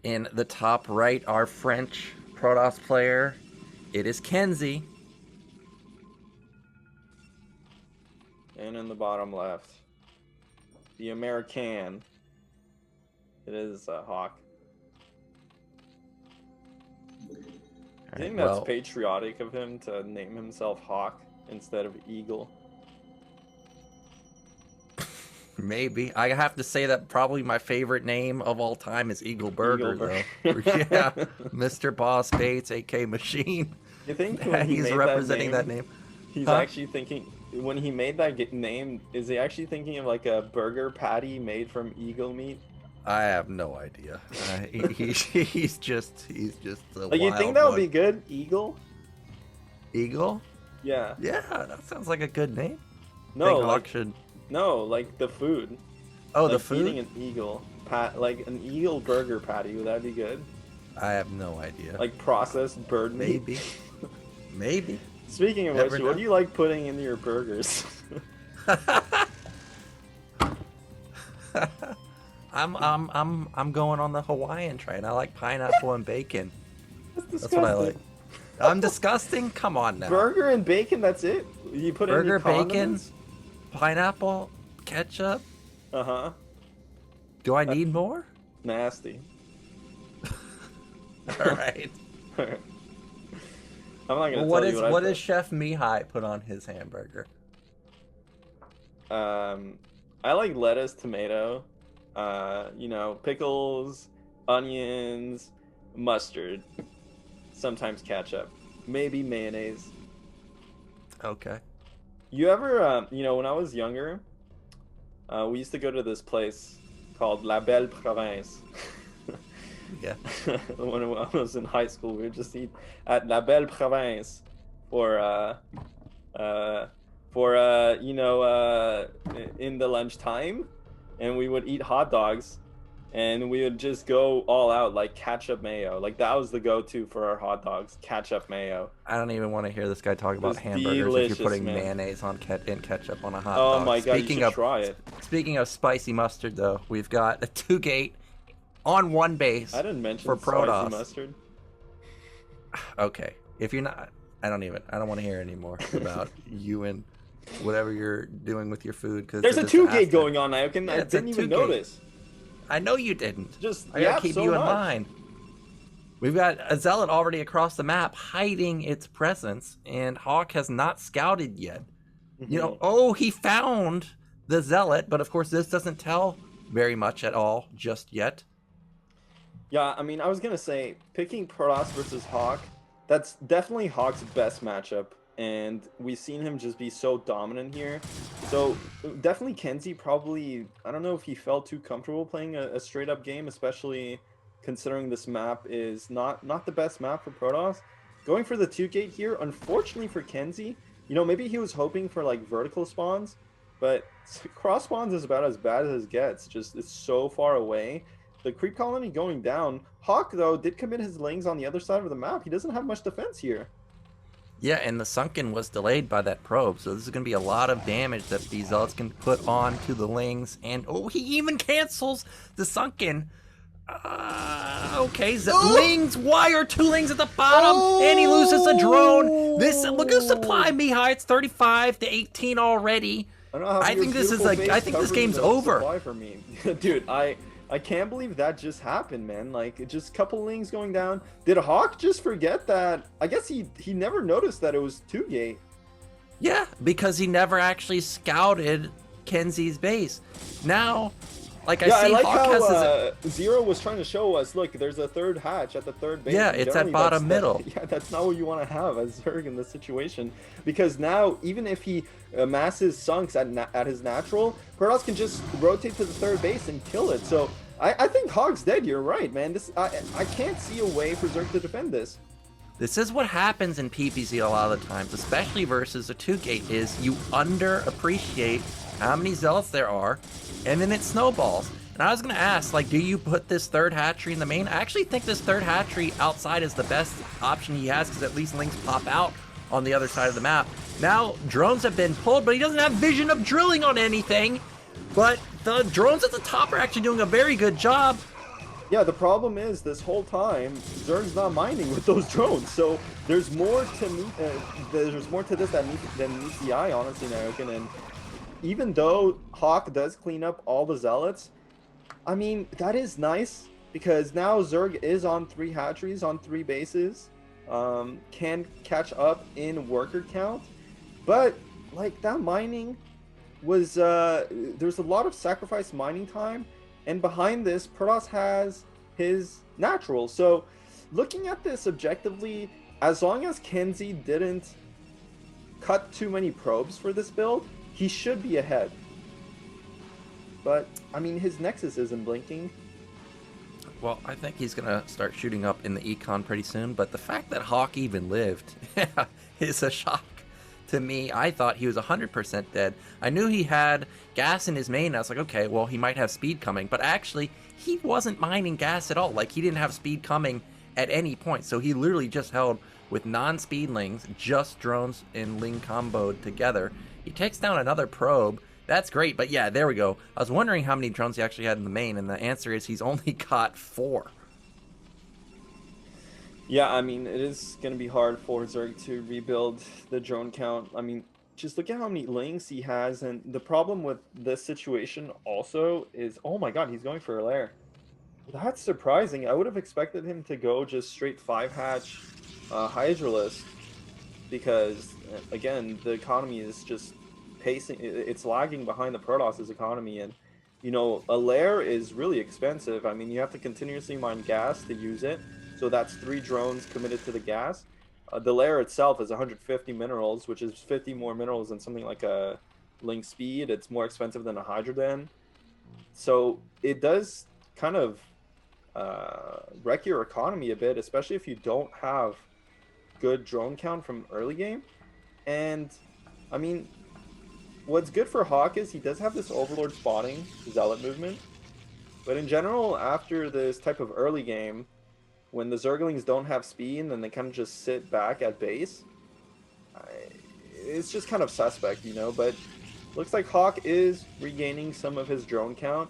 in the top right, our French Protoss player. It is Kenzy. And in the bottom left, the American. It is Hawk. I think that's patriotic of him to name himself Hawk instead of Eagle. Maybe. I have to say that probably my favorite name of all time is Eagle Burger, though. Yeah, Mr. Boss Bates, AK Machine. You think he's representing that name? He's actually thinking, when he made that name, is he actually thinking of like a burger patty made from eagle meat? I have no idea. He's just a like, you think that would be good, Eagle? Eagle? Yeah. Yeah, that sounds like a good name. No, like no, like the food. Oh, like the food. Eating an eagle like an eagle burger patty. Would that be good? I have no idea. Like processed bird meat. Maybe. Maybe. Speaking of which, what do you like putting in your burgers? I'm going on the Hawaiian train. I like pineapple and bacon. That's what I like. I'm disgusting? Come on now. Burger and bacon, that's it? You put burger, in your bacon, pineapple, ketchup. Uh-huh. Do I need more? Nasty. All right. I'm not gonna tell you what does Chef Mihai put on his hamburger? I like lettuce, tomato, you know, pickles, onions, mustard, sometimes ketchup, maybe mayonnaise. Okay. You ever, you know, when I was younger, we used to go to this place called La Belle Province. Yeah. When I was in high school, we would just eat at La Belle Province for you know, in the lunchtime, and we would eat hot dogs, and we would just go all out, like ketchup mayo. Like, that was the go-to for our hot dogs, ketchup mayo. I don't even want to hear this guy talk about hamburgers if you're putting mayonnaise on ketchup on a hot dog. Oh my god, you should try it. Speaking of spicy mustard, though, we've got a 2-gate on one base. I didn't mention for Protoss. Spicy mustard. Okay, if you're not, I don't want to hear anymore about you and whatever you're doing with your food. Cause there's a 2-gate going on, Iokin. I didn't even notice. I know you didn't. Just I gotta keep you in mind. We've got a zealot already across the map hiding its presence, and Hawk has not scouted yet. You know, oh, he found the zealot, but of course this doesn't tell very much at all just yet. Yeah, I mean, I was gonna say, picking Protoss versus Hawk, that's definitely Hawk's best matchup, and we've seen him just be so dominant here. So definitely Kenzy probably, I don't know if he felt too comfortable playing a straight up game, especially considering this map is not the best map for Protoss. Going for the 2-gate here, unfortunately for Kenzy, you know, maybe he was hoping for like vertical spawns, but cross spawns is about as bad as it gets. Just, it's so far away. The creep colony going down. Hawk, though, did commit his lings on the other side of the map. He doesn't have much defense here. Yeah, and the sunken was delayed by that probe, so this is going to be a lot of damage that these zealots can put on to the lings. And, oh, he even cancels the sunken. Okay, lings. Why are 2 lings at the bottom? And he loses a drone. Look at the supply, Mihai. It's 35 to 18 already. I think this is I think this game's over. For me. Dude, I can't believe that just happened, man. Like, just a couple lings going down. Did Hawk just forget that? I guess he never noticed that it was 2-gate. Yeah, because he never actually scouted Kenzy's base. Now, like I see, I like Hawk how Zero was trying to show us, look, there's a third hatch at the third base. Yeah, it's at bottom middle. Yeah, that's not what you want to have as Zerg in this situation. Because now, even if he amasses sunks at his natural, Protoss can just rotate to the third base and kill it. So I think Hog's dead. You're right, man. I can't see a way for Zerg to defend this. This is what happens in PPZ a lot of the times, especially versus a 2-gate, is you underappreciate how many zealots there are, and then it snowballs. And I was going to ask, like, do you put this third hatchery in the main? I actually think this third hatchery outside is the best option he has, because at least links pop out on the other side of the map. Now, drones have been pulled, but he doesn't have vision of drilling on anything. But the drones at the top are actually doing a very good job. Yeah, the problem is this whole time Zerg's not mining with those drones, so there's more to there's more to this than meets the eye, honestly, American. And even though Hawk does clean up all the zealots, I mean that is nice because now Zerg is on 3 hatcheries on 3 bases, can catch up in worker count, but like that mining was there's a lot of sacrifice mining time. And behind this, Protoss has his natural. So, looking at this objectively, as long as Kenzy didn't cut too many probes for this build, he should be ahead. But, I mean, his Nexus isn't blinking. Well, I think he's going to start shooting up in the econ pretty soon, but the fact that Hawk even lived is a shock to me. I thought he was 100% dead. I knew he had gas in his main. I was like, okay, well, he might have speed coming. But actually, he wasn't mining gas at all. Like, he didn't have speed coming at any point. So he literally just held with non-speedlings, just drones and Ling comboed together. He takes down another probe. That's great. But yeah, there we go. I was wondering how many drones he actually had in the main, and the answer is he's only got 4. Yeah, I mean, it is going to be hard for Zerg to rebuild the drone count. I mean, just look at how many links he has, and the problem with this situation also is, oh my god, he's going for a lair. That's surprising. I would have expected him to go just straight 5-hatch Hydralist, because, again, the economy is just pacing, it's lagging behind the Protoss' economy, and, you know, a lair is really expensive. I mean, you have to continuously mine gas to use it. So that's 3 drones committed to the gas. The lair itself is 150 minerals, which is 50 more minerals than something like a Link Speed. It's more expensive than a Hydra Den. So it does kind of wreck your economy a bit, especially if you don't have good drone count from early game. And, I mean, what's good for Hawk is he does have this Overlord spawning Zealot movement. But in general, after this type of early game, when the Zerglings don't have speed and they kind of just sit back at base, it's just kind of suspect, you know. But looks like Hawk is regaining some of his drone count.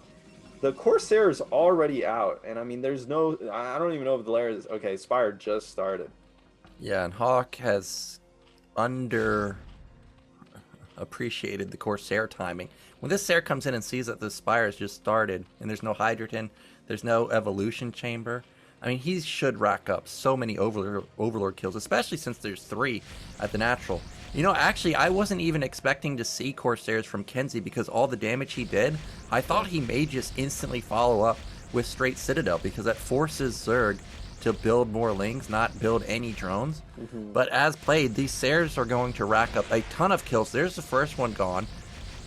The Corsair is already out, and I mean, there's no, I don't even know if the lair is, okay, Spire just started. Yeah, and Hawk has underappreciated the Corsair timing. When this Sair comes in and sees that the Spire has just started, and there's no Hydrogen, there's no Evolution Chamber, I mean, he should rack up so many Overlord kills, especially since there's 3 at the natural. You know, actually, I wasn't even expecting to see Corsairs from Kenzy because all the damage he did, I thought he may just instantly follow up with straight Citadel because that forces Zerg to build more Lings, not build any drones. But as played, these Sairs are going to rack up a ton of kills. There's the first one gone.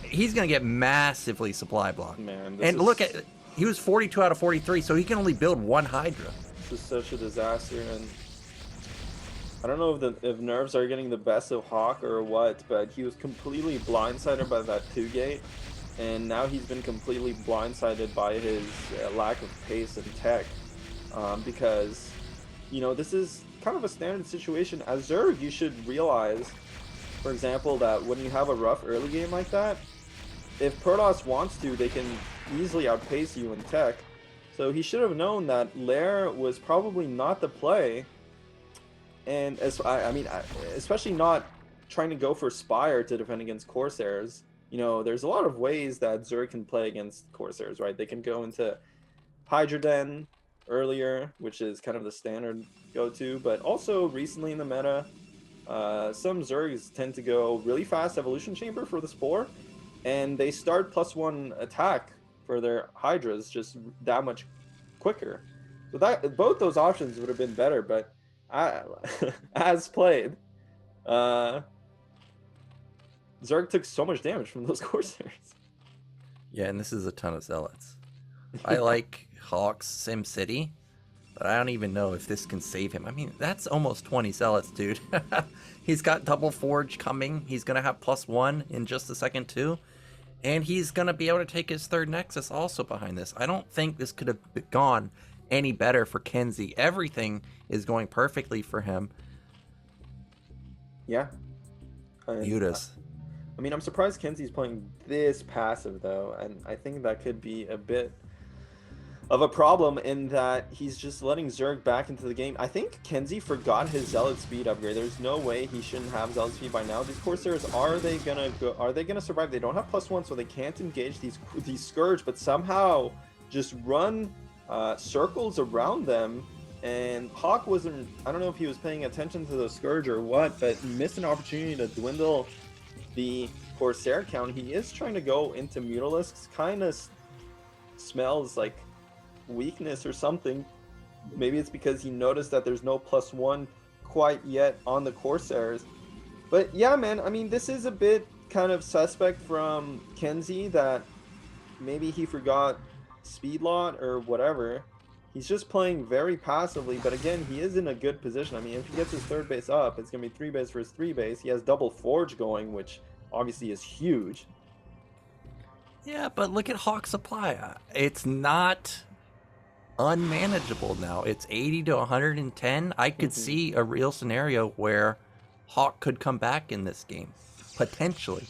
He's going to get massively supply blocked. Man, and look at... He was 42 out of 43, so he can only build 1 Hydra. This is such a disaster, and I don't know if nerves are getting the best of Hawk or what, but he was completely blindsided by that 2-gate, and now he's been completely blindsided by his lack of pace and tech, because, you know, this is kind of a standard situation. As Zerg, you should realize, for example, that when you have a rough early game like that, if Protoss wants to, they can easily outpace you in tech. So he should have known that Lair was probably not the play, and I mean, especially not trying to go for Spire to defend against Corsairs. You know, there's a lot of ways that Zerg can play against Corsairs, right? They can go into Hydra Den earlier, which is kind of the standard go-to, but also recently in the meta, some Zergs tend to go really fast Evolution Chamber for the Spore, and they start +1 attack for their Hydras just that much quicker. So that both those options would have been better, but as played, Zerg took so much damage from those Corsairs. Yeah, and this is a ton of Zealots. I like Hawk's Sim City, but I don't even know if this can save him. I mean, that's almost 20 Zealots, dude. He's got Double Forge coming. He's going to have +1 in just a second, too. And he's going to be able to take his 3rd Nexus also behind this. I don't think this could have gone any better for Kenzy. Everything is going perfectly for him. Yeah. Hydras. I mean, I'm surprised Kenzy's playing this passive, though, and I think that could be a bit of a problem in that he's just letting Zerg back into the game. I think Kenzy forgot his Zealot speed upgrade. There's no way he shouldn't have Zealot speed by now. These Corsairs, are they gonna survive? They don't have +1, so they can't engage these Scourge, but somehow just run circles around them. And Hawk wasn't, I don't know if he was paying attention to the Scourge or what, but missed an opportunity to dwindle the Corsair count. He is trying to go into Mutalisks. Kind of smells like weakness or something. Maybe it's because he noticed that there's no +1 quite yet on the Corsairs. But yeah, man, I mean, this is a bit kind of suspect from Kenzy that maybe he forgot speed lot or whatever. He's just playing very passively, but again, he is in a good position. I mean, if he gets his 3rd base up, it's going to be 3 base versus 3 base. He has double Forge going, which obviously is huge. Yeah, but look at Hawk supply. It's not unmanageable now. It's 80 to 110. I could see a real scenario where Hawk could come back in this game, potentially.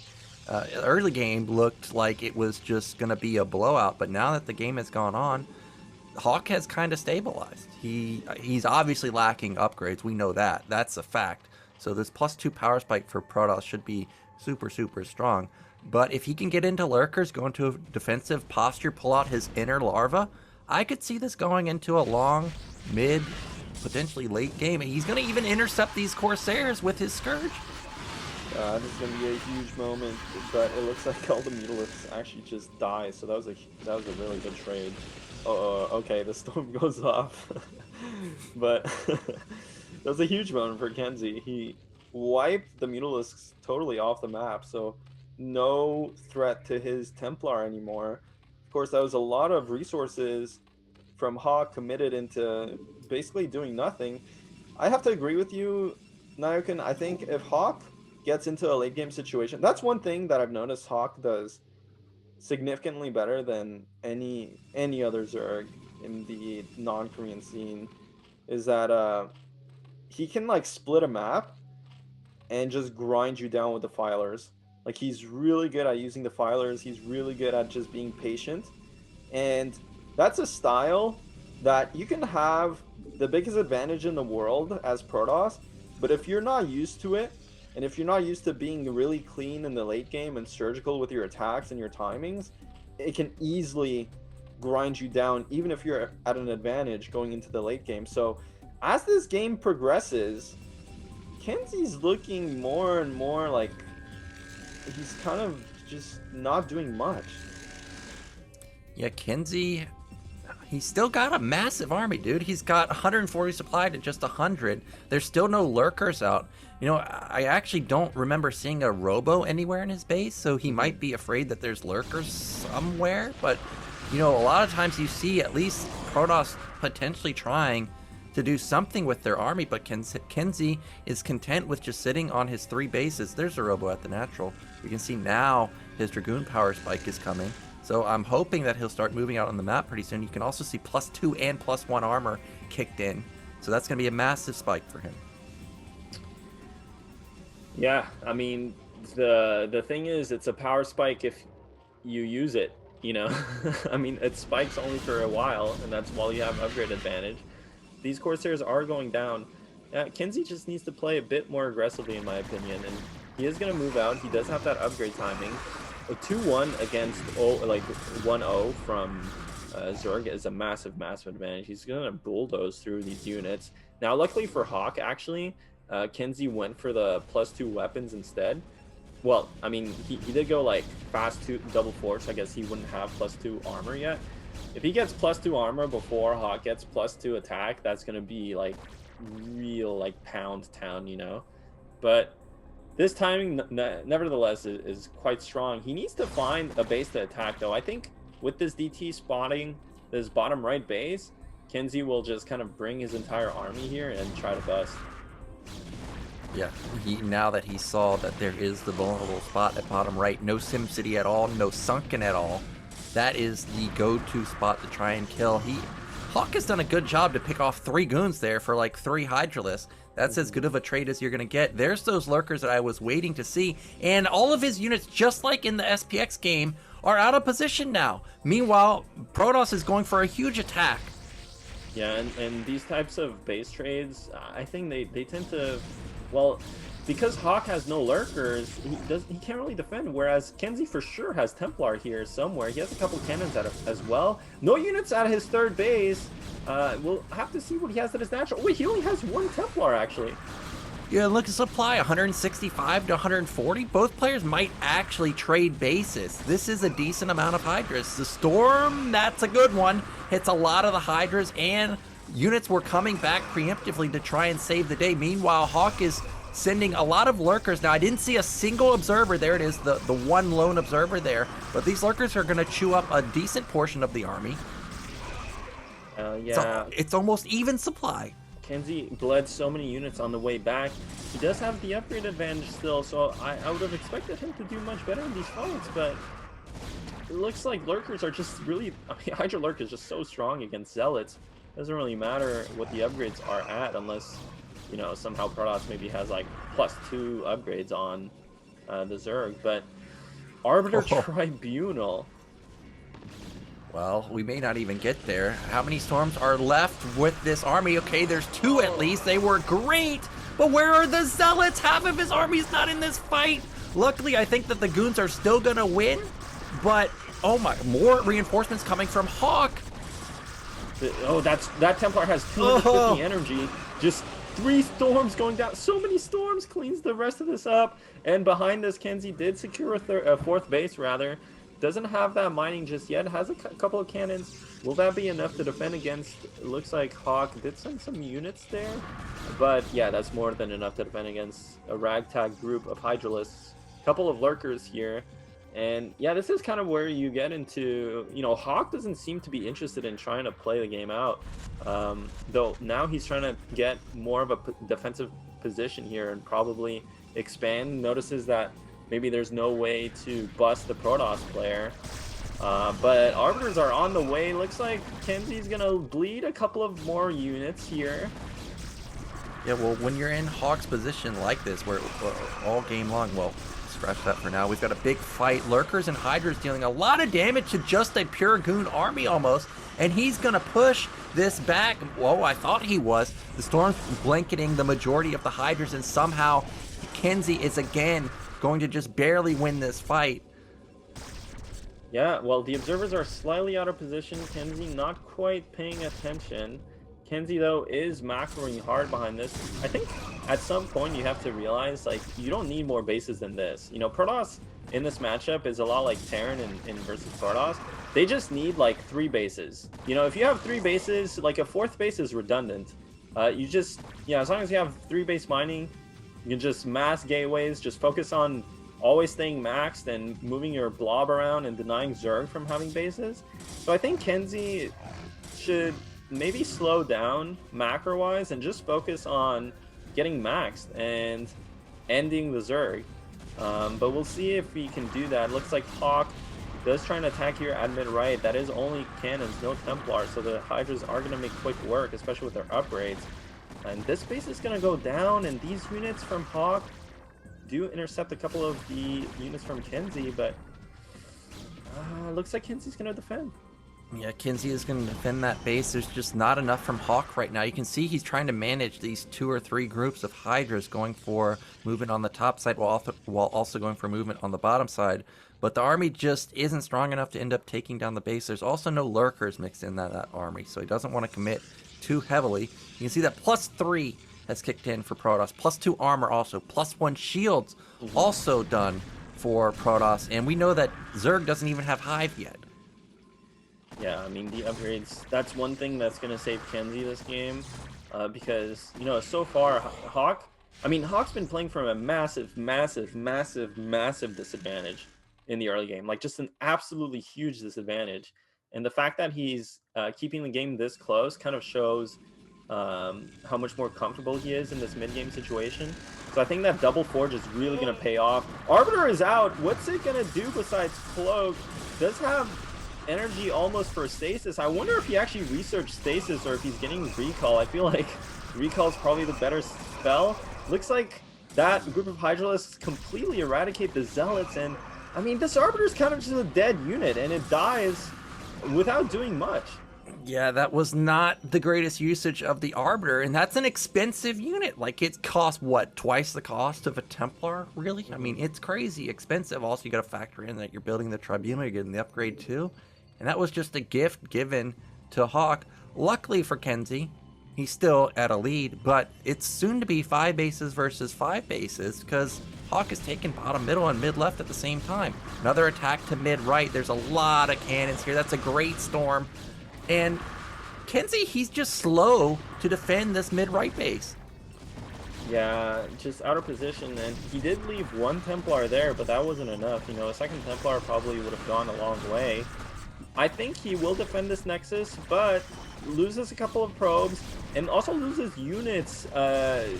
Early game looked like it was just going to be a blowout, but now that the game has gone on, Hawk has kind of stabilized. He's obviously lacking upgrades. We know that. That's a fact. So this +2 power spike for Protoss should be super, super strong. But if he can get into lurkers, go into a defensive posture, pull out his inner larva, I could see this going into a long, mid, potentially late game. And he's going to even intercept these Corsairs with his Scourge. This is going to be a huge moment, but it looks like all the Mutalisks actually just die. So that was a really good trade. Okay, the storm goes off. But that was a huge moment for Kenzy. He wiped the Mutalisks totally off the map, so no threat to his Templar anymore. Of course, that was a lot of resources from Hawk committed into basically doing nothing. I have to agree with you, Nayokin. I think if Hawk gets into a late game situation, that's one thing that I've noticed Hawk does significantly better than any other Zerg in the non-Korean scene, is that he can like split a map and just grind you down with the filers. Like, he's really good at using the filers. He's really good at just being patient, and that's a style that you can have the biggest advantage in the world as Protoss, but if you're not used to it, and if you're not used to being really clean in the late game and surgical with your attacks and your timings, it can easily grind you down, even if you're at an advantage going into the late game. So as this game progresses, Kenzy's looking more and more like he's kind of just not doing much. Yeah, Kenzy, he's still got a massive army, dude. He's got 140 supplied at just 100. There's still no lurkers out. You know, I actually don't remember seeing a robo anywhere in his base, so he might be afraid that there's lurkers somewhere. But, you know, a lot of times you see at least Protoss potentially trying to do something with their army, but Kenzy is content with just sitting on his 3 bases. There's a robo at the natural. You can see now his Dragoon power spike is coming. So I'm hoping that he'll start moving out on the map pretty soon. You can also see +2 and +1 armor kicked in. So that's going to be a massive spike for him. Yeah, I mean, the thing is, it's a power spike if you use it, you know? I mean, it spikes only for a while, and that's while you have upgrade advantage. These Corsairs are going down. Kenzy just needs to play a bit more aggressively, in my opinion, and he is going to move out. He does have that upgrade timing. A 2-1 against 1-0 from Zerg is a massive, massive advantage. He's going to bulldoze through these units. Now, luckily for Hawk, actually, Kenzy went for the +2 weapons instead. Well, I mean, he did go like fast 2 double force. I guess he wouldn't have +2 armor yet. If he gets +2 armor before Hawk gets +2 attack, that's going to be like real like pound town, you know? But this timing, nevertheless, is quite strong. He needs to find a base to attack, though. I think with this DT spotting this bottom right base, Kenzy will just kind of bring his entire army here and try to bust. Yeah, now that he saw that there is the vulnerable spot at bottom right, no SimCity at all, no Sunken at all, that is the go-to spot to try and kill. Hawk has done a good job to pick off 3 goons there for like 3 Hydralists. That's as good of a trade as you're going to get. There's those lurkers that I was waiting to see, and all of his units, just like in the SPX game, are out of position now. Meanwhile, Protoss is going for a huge attack. Yeah, and these types of base trades, I think they tend to, well, because Hawk has no lurkers, he can't really defend. Whereas Kenzy for sure has Templar here somewhere. He has a couple cannons as well. No units at his third base. We'll have to see what he has at his natural. Wait, he only has one Templar actually. Yeah, look at supply, 165 to 140. Both players might actually trade bases. This is a decent amount of Hydras. The Storm, that's a good one. Hits a lot of the Hydras, and units were coming back preemptively to try and save the day. Meanwhile, Hawk is sending a lot of lurkers. Now, I didn't see a single observer. There it is, the one lone observer there. But these lurkers are going to chew up a decent portion of the army. Yeah. It's almost even supply. Kenzy bled so many units on the way back. He does have the upgrade advantage still, so I would have expected him to do much better in these fights, but it looks like lurkers are just really, I mean, Hydra Lurk is just so strong against Zealots. Doesn't really matter what the upgrades are at unless, you know, somehow Protoss maybe has like +2 upgrades on the Zerg, but Arbiter Tribunal. Well, we may not even get there. How many storms are left with this army? Okay, there's 2 at least. They were great, but where are the Zealots? Half of his army's not in this fight. Luckily, I think that the Goons are still gonna win, but oh my, more reinforcements coming from Hawk. Oh, that Templar has 250 energy. Just 3 storms going down. So many storms, cleans the rest of this up. And behind this, Kenzy did secure a 4th base rather. Doesn't have that mining just yet. Has a couple of cannons. Will that be enough to defend against? It looks like Hawk did send some units there. But yeah, that's more than enough to defend against a ragtag group of Hydralists. Couple of lurkers here. And yeah, this is kind of where you get into, you know, Hawk doesn't seem to be interested in trying to play the game out. Though now he's trying to get more of a defensive position here and probably expand. Notices that maybe there's no way to bust the Protoss player. But Arbiters are on the way. Looks like Kenzy's gonna bleed a couple of more units here. Yeah, well, when you're in Hawk's position like this, where all game long, well, scratch that for now. We've got a big fight. Lurkers and Hydras dealing a lot of damage to just a pure Goon army almost. And he's going to push this back. Whoa, I thought he was. The Storm's blanketing the majority of the Hydras, and somehow Kenzy is again going to just barely win this fight. Yeah, well, the observers are slightly out of position. Kenzy not quite paying attention. Kenzy, though, is macroing hard behind this. I think at some point you have to realize, like, you don't need more bases than this. You know, Protoss in this matchup is a lot like Terran in versus Protoss. They just need, like, 3 bases. You know, if you have 3 bases, like, a 4th base is redundant. You just, yeah, as long as you have 3 base mining, you can just mass gateways, just focus on always staying maxed and moving your blob around and denying Zerg from having bases. So I think Kenzy should maybe slow down macro-wise and just focus on getting maxed and ending the Zerg. But we'll see if we can do that. Looks like Hawk does try and attack here at mid-right. That is only cannons, no Templar, so the Hydras are going to make quick work, especially with their upgrades. And this base is going to go down, and these units from Hawk do intercept a couple of the units from Kenzy, but looks like Kenzy's going to defend. Yeah, Kenzy is going to defend that base. There's just not enough from Hawk right now. You can see he's trying to manage these 2 or 3 groups of Hydras going for movement on the top side while also going for movement on the bottom side. But the army just isn't strong enough to end up taking down the base. There's also no lurkers mixed in that army, so he doesn't want to commit too heavily. You can see that +3 has kicked in for Protoss. +2 armor also. +1 shields also done for Protoss. And we know that Zerg doesn't even have Hive yet. Yeah, I mean, the upgrades, that's one thing that's going to save Kenzy this game, because, you know, so far, Hawk, I mean, Hawk's been playing from a massive disadvantage in the early game, like just an absolutely huge disadvantage, and the fact that he's keeping the game this close kind of shows how much more comfortable he is in this mid-game situation. So I think that double forge is really going to pay off. Arbiter is out. What's it going to do besides cloak? Does have energy almost for stasis. I wonder if he actually researched stasis or if he's getting recall. I feel like recall is probably the better spell. Looks like that group of Hydralists completely eradicate the Zealots, and I mean, this Arbiter's kind of just a dead unit, and it dies without doing much. Yeah, that was not the greatest usage of the Arbiter, and that's an expensive unit. Like, it costs, what, twice the cost of a Templar, really? I mean, it's crazy expensive. Also, you got to factor in that you're building the Tribunal, you're getting the upgrade too. And that was just a gift given to Hawk. Luckily for Kenzy, he's still at a lead, but it's soon to be 5 bases versus 5 bases, because Hawk is taking bottom middle and mid left at the same time. Another attack to mid right. There's a lot of cannons here. That's a great storm. And Kenzy, he's just slow to defend this mid-right base. Yeah, just out of position, and he did leave one Templar there, but that wasn't enough. You know, a second Templar probably would have gone a long way. I think he will defend this Nexus, but loses a couple of probes, and also loses units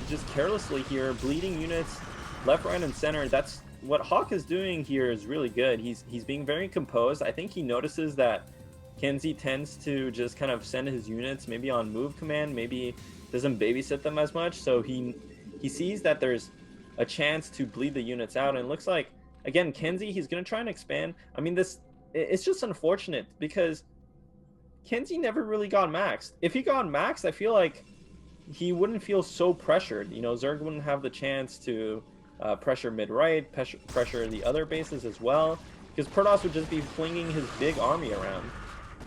just carelessly here, bleeding units left, right, and center. That's what Hawk is doing here is really good. He's being very composed. I think he notices that Kenzy tends to just kind of send his units maybe on move command, maybe doesn't babysit them as much, so he sees that there's a chance to bleed the units out, and it looks like, again, Kenzy, he's going to try and expand. I mean, it's just unfortunate because Kenzy never really got maxed. If he got maxed, I feel like he wouldn't feel so pressured. You know, Zerg wouldn't have the chance to pressure mid-right, pressure the other bases as well, because Protoss would just be flinging his big army around.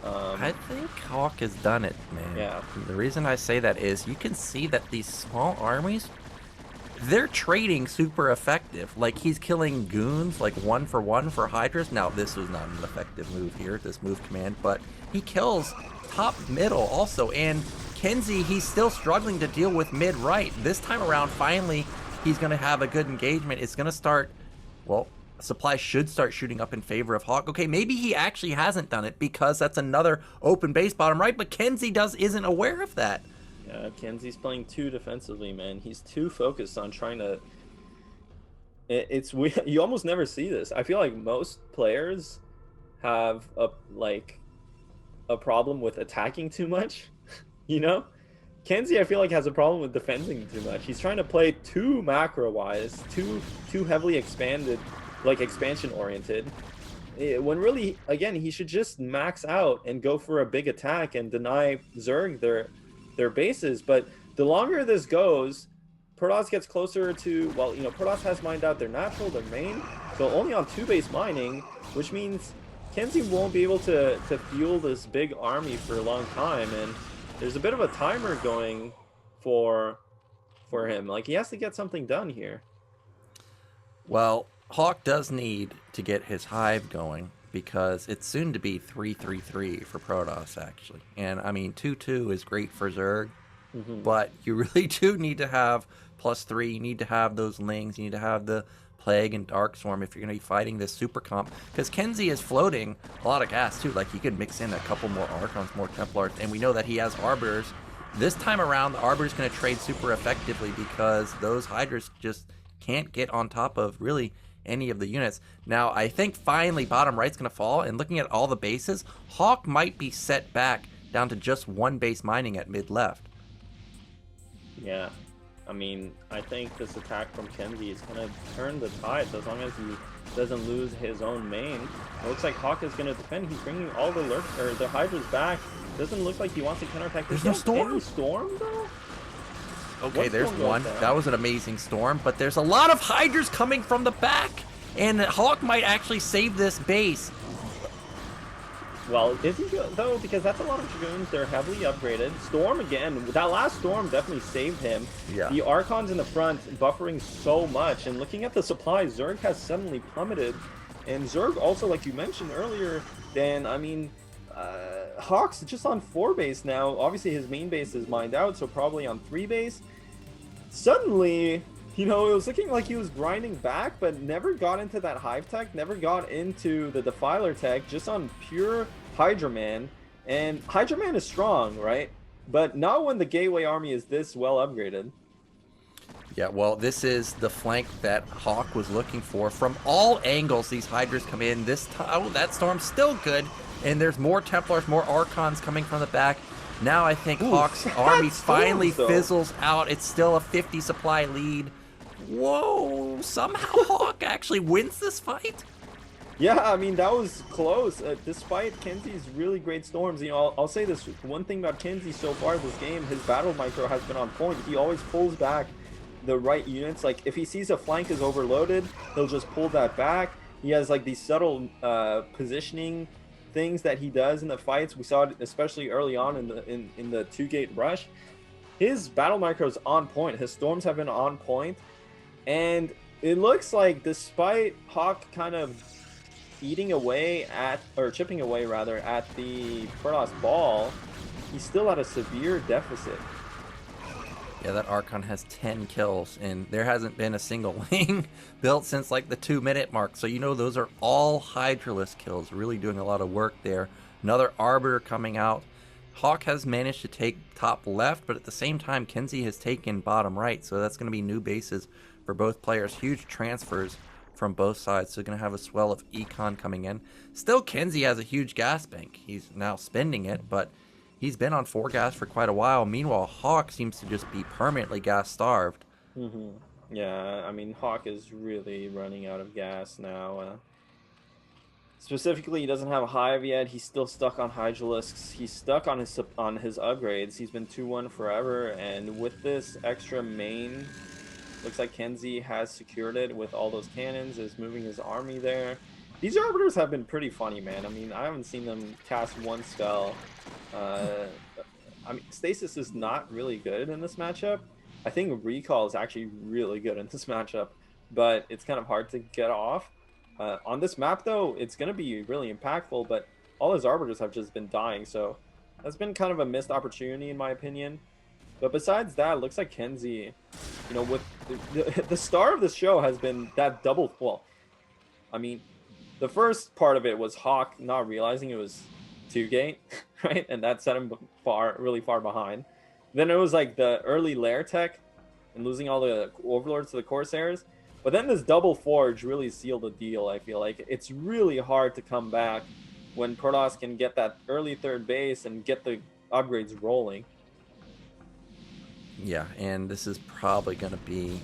I think Hawk has done it, man. Yeah. The reason I say that is you can see that these small armies, they're trading super effective. Like, he's killing goons, like 1-for-1 for Hydras. Now, this was not an effective move here, this move command, but he kills top middle also. And Kenzy, he's still struggling to deal with mid-right. This time around, finally, he's going to have a good engagement. It's going to start, well, supply should start shooting up in favor of Hawk. Okay, maybe he actually hasn't done it because that's another open base bottom right, but Kenzy isn't aware of that. Yeah, Kenzy's playing too defensively, man. He's too focused on trying to... It's weird. You almost never see this. I feel like most players have a problem with attacking too much, you know? Kenzy, I feel like, has a problem with defending too much. He's trying to play too macro-wise, too heavily expanded, like expansion-oriented. When really, again, he should just max out and go for a big attack and deny Zerg their bases. But the longer this goes, Protoss gets closer to, well, you know, Protoss has mined out their natural, their main, so only on 2-base mining, which means Kenzy won't be able to fuel this big army for a long time, and there's a bit of a timer going for him. Like, he has to get something done here. Well, Hawk does need to get his hive going because it's soon to be 3-3-3 for Protoss, actually. And, I mean, 2-2 is great for Zerg, but you really do need to have +3. You need to have those Lings. You need to have the Plague and Darkstorm if you're going to be fighting this super comp. Because Kenzy is floating a lot of gas, too. Like, he could mix in a couple more Archons, more Templars, and we know that he has Arbiters. This time around, the Arbiter's going to trade super effectively because those Hydras just can't get on top of, really, any of the units. Now, I think finally bottom right's going to fall, and looking at all the bases, Hawk might be set back down to just 1 base mining at mid left. Yeah, I mean, I think this attack from Kenzy is going to turn the tide as long as he doesn't lose his own main. It looks like Hawk is going to defend. He's bringing all the Hydras back. Doesn't look like he wants to counterattack. There's no storm? Any storm, though? Okay, there's one. That was an amazing storm, but there's a lot of Hydras coming from the back, and Hawk might actually save this base. Well, is he though? Because that's a lot of Dragoons. They're heavily upgraded. Storm again. That last storm definitely saved him. Yeah. The Archons in the front buffering so much, and looking at the supply, Zerg has suddenly plummeted, and Zerg also, like you mentioned earlier, Dan. I mean, Hawk's just on 4 base now. Obviously, his main base is mined out, so probably on 3 base. Suddenly, you know, it was looking like he was grinding back, but never got into that Hive tech, never got into the Defiler tech, just on pure Hydra Man. And Hydra Man is strong, right? But not when the Gateway army is this well upgraded. Yeah, well, this is the flank that Hawk was looking for. From all angles, these Hydras come in. This time, oh, that storm's still good. And there's more Templars, more Archons coming from the back. Now I think Hawk's army finally fizzles out. It's still a 50 supply lead. Whoa, somehow Hawk actually wins this fight? Yeah, I mean, that was close. Despite Kenzy's really great storms, you know, I'll say this one thing about Kenzy so far this game, his battle micro has been on point. He always pulls back the right units. Like, if he sees a flank is overloaded, he'll just pull that back. He has, like, these subtle positioning things that he does in the fights. We saw it especially early on in the 2-gate rush. His battle micro is on point. His storms have been on point. And it looks like despite Hawk kind of eating away at, or chipping away rather, at the Protoss ball, he's still at a severe deficit. Yeah, that Archon has 10 kills, and there hasn't been a single wing built since like the 2-minute mark. So you know those are all Hydraless kills, really doing a lot of work there. Another Arbiter coming out. Hawk has managed to take top left, but at the same time, Kenzy has taken bottom right. So that's going to be new bases for both players. Huge transfers from both sides, so going to have a swell of econ coming in. Still, Kenzy has a huge gas bank. He's now spending it, but he's been on 4 gas for quite a while. Meanwhile, Hawk seems to just be permanently gas starved. Yeah, I mean, Hawk is really running out of gas now. Specifically, he doesn't have a hive yet. He's still stuck on Hydralisks. He's stuck on his upgrades. He's been 2-1 forever, and with this extra main, looks like Kenzy has secured it with all those cannons, is moving his army there. These Arbiters have been pretty funny, man. I mean, I haven't seen them cast one spell. I mean, Stasis is not really good in this matchup. I think Recall is actually really good in this matchup, but it's kind of hard to get off. On this map, though, it's going to be really impactful, but all his Arbiters have just been dying, so that's been kind of a missed opportunity, in my opinion. But besides that, it looks like Kenzy, you know, with the star of the show has been that double. Well, I mean, the first part of it was Hawk not realizing it was 2-gate, right? And that set him really far behind. Then it was like the early lair tech and losing all the overlords to the Corsairs. But then this double forge really sealed the deal, I feel like. It's really hard to come back when Protoss can get that early third base and get the upgrades rolling. Yeah, and this is probably going to be,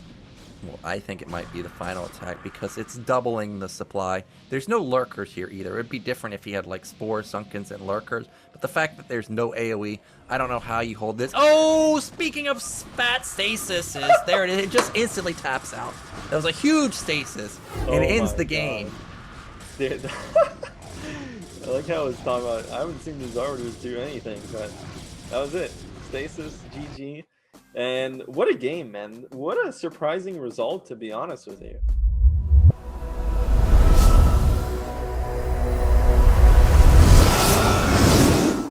well, I think it might be the final attack because it's doubling the supply. There's no lurkers here either. It'd be different if he had like spores, sunkens, and lurkers. But the fact that there's no AoE, I don't know how you hold this. Oh, speaking of fat stasis, there it is. It just instantly taps out. That was a huge stasis, and it ends the game. Dude, I like how it's talking about, I haven't seen these Arbiters do anything, but that was it. Stasis, GG. And what a game, man. What a surprising result, to be honest with you.